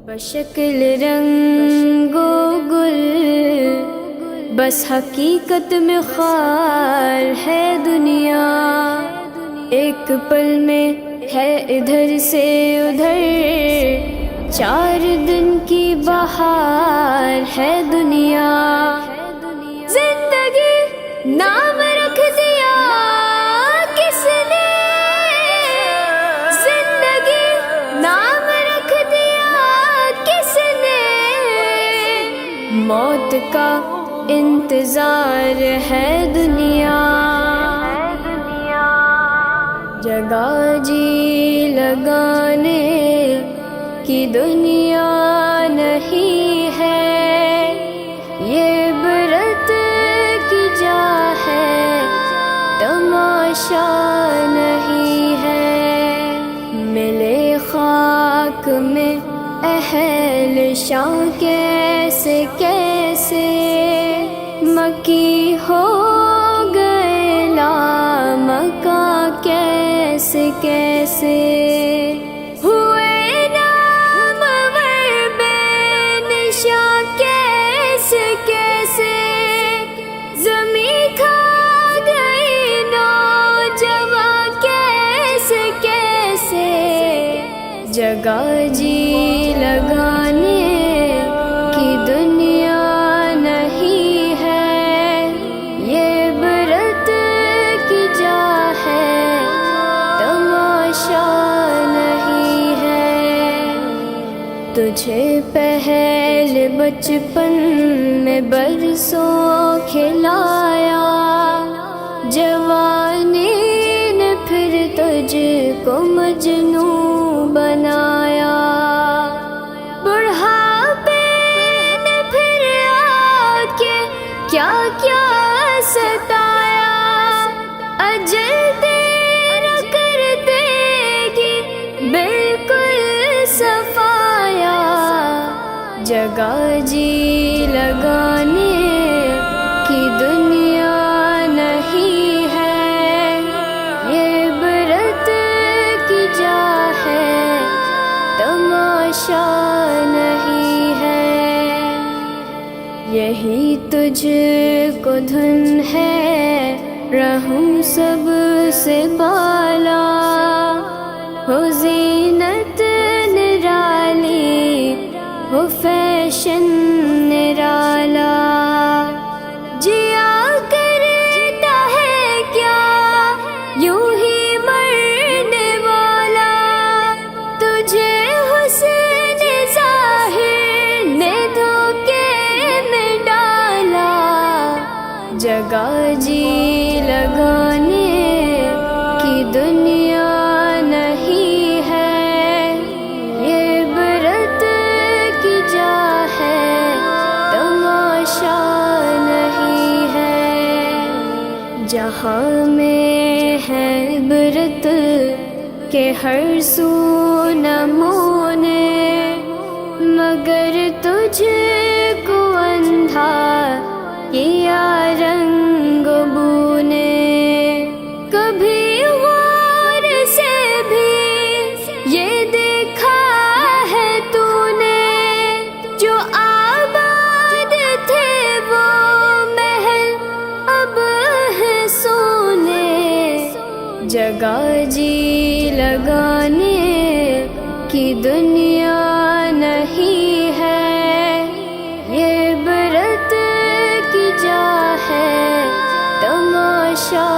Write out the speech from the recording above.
بشکل رنگ و گل بس حقیقت میں خار ہے دنیا، ایک پل میں ہے ادھر سے ادھر، 4 دن کی بہار ہے دنیا۔ زندگی نام رکھ دیا کس نے، زندگی نام رکھ دیا کس نے، موت کا انتظار ہے دنیا۔ جگہ جی لگانے کی دنیا نہیں ہے، یہ عبرت کی جا ہے، تماشا نہیں ہے۔ ملے خاک میں اہل شان کیسے کیسے، مکی ہو گئے لامکاں کیسے کیسے، ہوئے نامور بے نشاں کیسے کیسے، زمیں کھا گئی نوجواں کیسے کیسے، جگہ جی لگانے کی دنیا نہیں ہے، یہ عبرت کی جا ہے، تماشا نہیں ہے۔ تجھے پہلے بچپن میں برسوں کھلایا، جوانی نے پھر تجھ کو مجنوں بنایا، بڑھاپے نے پھر آ کے کیا کیا ستایا، اجل تیرا کر دے گی بالکل صفایا، جگہ جی لگانے کی دنیا نہیں ہے، یہ عبرت کی جا ہے، تماشا نہیں ہے۔ یہی تجھ کو دھن ہے رہوں سب سے بالا، ہو زینت نرالی ہو فیشن نرالا، جیا کرتا ہے کیا یوں ہی مرنے والا، تجھے حسن ظاہر نے دھوکے میں ڈالا، جگہ جی لگانے کی دنیا نہیں ہے، یہ عبرت کی جا ہے، تماشا نہیں ہے۔ جہاں میں ہے عبرت کہ ہر سو نمونے، مگر تجھ کو اندھا کیا رنگ بو نے، کبھی غور سے بھی یہ دیکھا ہے تو نے، جو آباد تھے وہ محل اب ہے سونے، جگہ جی لگانے کی دنیا نہیں ہے، یہ عبرت کی جا ہے، تماشا